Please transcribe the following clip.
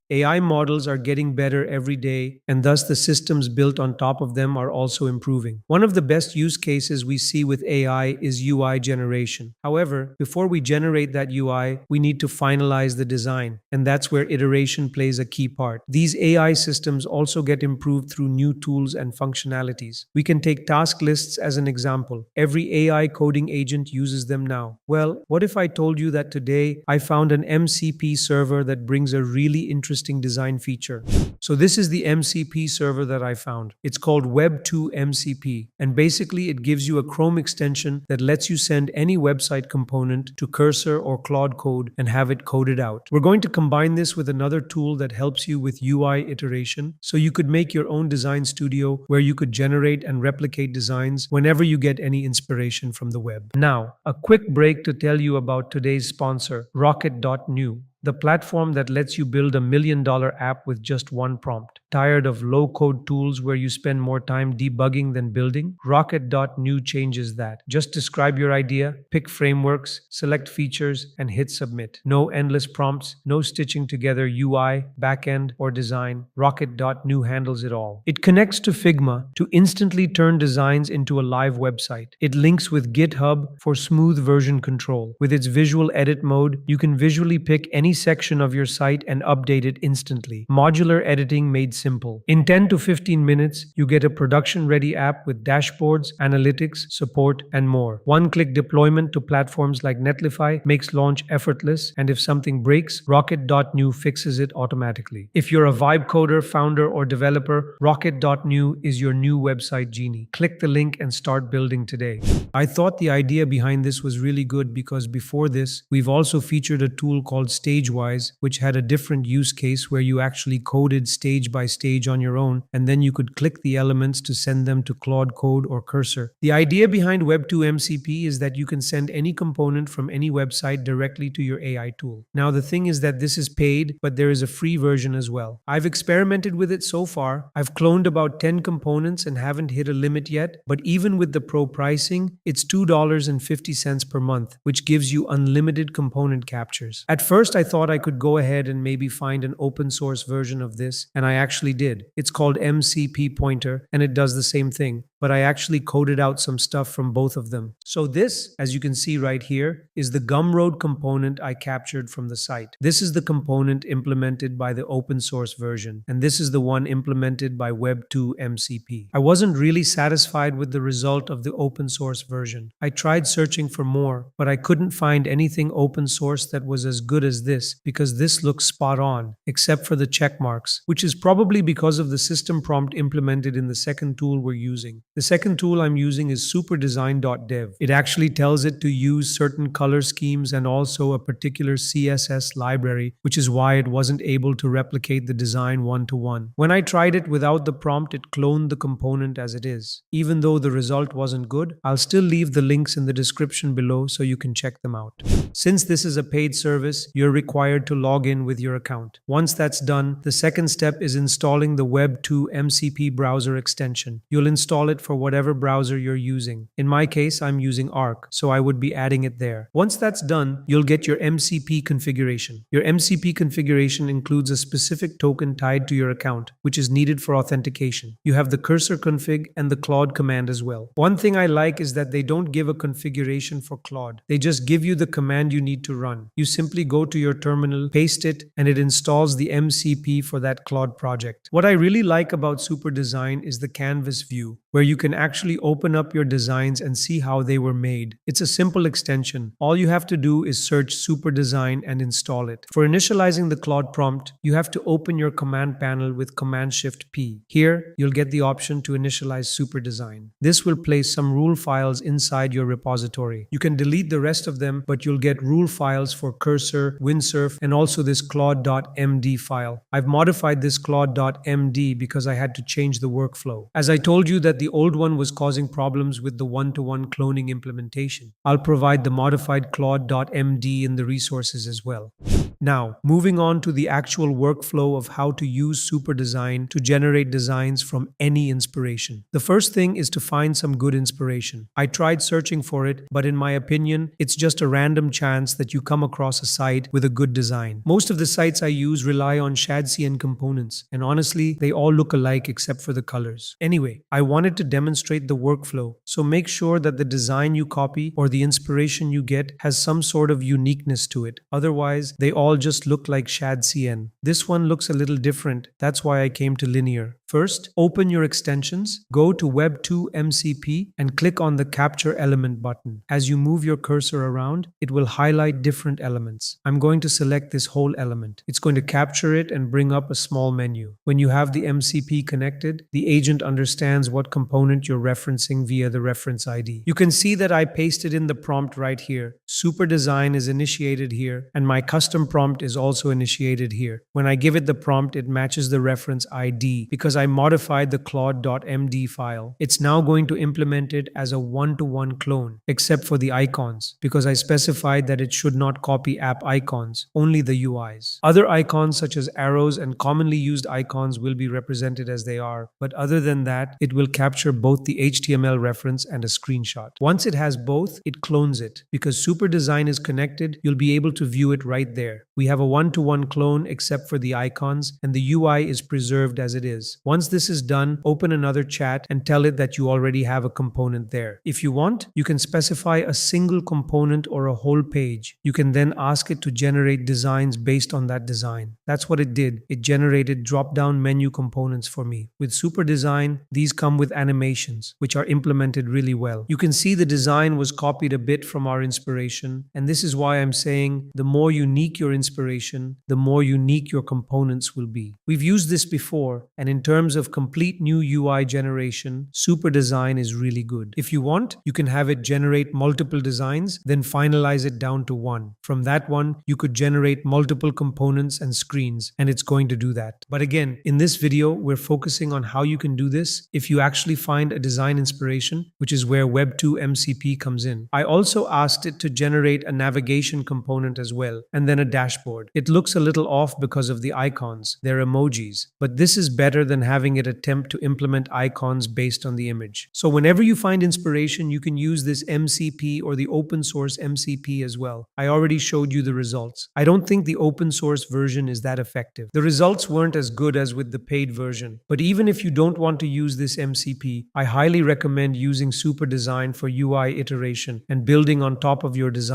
AI models are getting better every day, and thus the systems built on top of them are also improving. One of the best use cases we see with AI is UI generation. However, before we generate that UI, we need to finalize the design, and that's where iteration plays a key part. These AI systems also get improved through new tools and functionalities. We can take task lists as an example. Every AI coding agent uses them now. Well, what if I told you that today I found an MCP server that brings a really interesting design feature? So this is the MCP server that I found. It's called Web2 MCP, and basically it gives you a Chrome extension that lets you send any website component to Cursor or Claude Code and have it coded out. We're going to combine this with another tool that helps you with UI iteration, so you could make your own design studio where you could generate and replicate designs whenever you get any inspiration from the web. Now, a quick break to tell you about today's sponsor, Rocket.new, the platform that lets you build $1 million app with just one prompt. Tired of low-code tools where you spend more time debugging than building? Rocket.new changes that. Just describe your idea, pick frameworks, select features, and hit submit. No endless prompts, no stitching together UI, backend, or design. Rocket.new handles it all. It connects to Figma to instantly turn designs into a live website. It links with GitHub for smooth version control. With its visual edit mode, you can visually pick any section of your site and update it instantly. Modular editing made simple. In 10 to 15 minutes, you get a production-ready app with dashboards, analytics, support, and more. One-click deployment to platforms like Netlify makes launch effortless, and if something breaks, Rocket.new fixes it automatically. If you're a vibe coder, founder, or developer, Rocket.new is your new website genie. Click the link and start building today. I thought the idea behind this was really good because before this, we've also featured a tool called StageWise, which had a different use case where you actually coded stage by stage on your own, and then you could click the elements to send them to Claude Code or Cursor. The idea behind Web2 MCP is that you can send any component from any website directly to your AI tool. Now, the thing is that this is paid, but there is a free version as well. I've experimented with it so far. I've cloned about 10 components and haven't hit a limit yet, but even with the pro pricing, it's $2.50 per month, which gives you unlimited component captures. At first, I thought I could go ahead and maybe find an open source version of this, and I actually did. It's called MCP Pointer, and it does the same thing, but I actually coded out some stuff from both of them. So this, as you can see right here, is the Gumroad component I captured from the site. This is the component implemented by the open source version, and this is the one implemented by Web2 MCP. I wasn't really satisfied with the result of the open source version. I tried searching for more, but I couldn't find anything open source that was as good as this, because this looks spot on, except for the check marks, which is probably because of the system prompt implemented in the second tool we're using. The second tool I'm using is superdesign.dev. It actually tells it to use certain color schemes and also a particular CSS library, which is why it wasn't able to replicate the design one-to-one. When I tried it without the prompt, it cloned the component as it is. Even though the result wasn't good, I'll still leave the links in the description below so you can check them out. Since this is a paid service, you're required to log in with your account. Once that's done, the second step is installing the Web2 MCP browser extension. You'll install it for whatever browser you're using. In my case, I'm using Arc, so I would be adding it there. Once that's done, you'll get your MCP configuration. Your MCP configuration includes a specific token tied to your account, which is needed for authentication. You have the cursor config and the Claude command as well. One thing I like is that they don't give a configuration for Claude. They just give you the command you need to run. You simply go to your terminal, paste it, and it installs the MCP for that Claude project. What I really like about SuperDesign is the canvas view, where you can actually open up your designs and see how they were made. It's a simple extension. All you have to do is search SuperDesign and install it. For initializing the Claude prompt, you have to open your command panel with Command-Shift-P. Here, you'll get the option to initialize SuperDesign. This will place some rule files inside your repository. You can delete the rest of them, but you'll get rule files for Cursor, Windsurf, and also this Claude.md file. I've modified this Claude.md because I had to change the workflow. As I told you that the the old one was causing problems with the one-to-one cloning implementation. I'll provide the modified Claude.md in the resources as well. Now, moving on to the actual workflow of how to use Super Design to generate designs from any inspiration. The first thing is to find some good inspiration. I tried searching for it, but in my opinion, it's just a random chance that you come across a site with a good design. Most of the sites I use rely on Shadcn components, and honestly, they all look alike except for the colors. Anyway, I wanted to demonstrate the workflow, so make sure that the design you copy or the inspiration you get has some sort of uniqueness to it. Otherwise, they all just look like Shadcn. This one looks a little different, that's why I came to linear. First, open your extensions, go to Web2 MCP and click on the Capture Element button. As you move your cursor around, it will highlight different elements. I'm going to select this whole element. It's going to capture it and bring up a small menu. When you have the MCP connected, the agent understands what component you're referencing via the reference ID. You can see that I pasted in the prompt right here. Super Design is initiated here, and my custom prompt is also initiated here. When I give it the prompt, it matches the reference ID because I modified the Claude.md file. It's now going to implement it as a one-to-one clone, except for the icons, because I specified that it should not copy app icons, only the UIs. Other icons such as arrows and commonly used icons will be represented as they are, but other than that, it will capture both the HTML reference and a screenshot. Once it has both, it clones it. Because Super Design is connected, you'll be able to view it right there. We have a one-to-one clone except for the icons, and the UI is preserved as it is. Once this is done, open another chat and tell it that you already have a component there. If you want, you can specify a single component or a whole page. You can then ask it to generate designs based on that design. That's what it did. It generated drop-down menu components for me. With Super Design, these come with animations, which are implemented really well. You can see the design was copied a bit from our inspiration, and this is why I'm saying the more unique your inspiration, the more unique your components will be. We've used this before, and in terms of complete new UI generation, Super Design is really good. If you want, you can have it generate multiple designs, then finalize it down to one. From that one, you could generate multiple components and screens, and it's going to do that. But again, in this video, we're focusing on how you can do this if you actually find a design inspiration, which is where Web2 MCP comes in. I also asked it to generate a navigation component as well, and then a dashboard. It looks a little off because of the icons. They're emojis, but this is better than having it attempt to implement icons based on the image. So whenever you find inspiration, you can use this MCP or the open source MCP as well. I already showed you the results. I don't think the open source version is that effective. The results weren't as good as with the paid version. But even if you don't want to use this MCP, I highly recommend using Super Design for UI iteration and building on top of your design.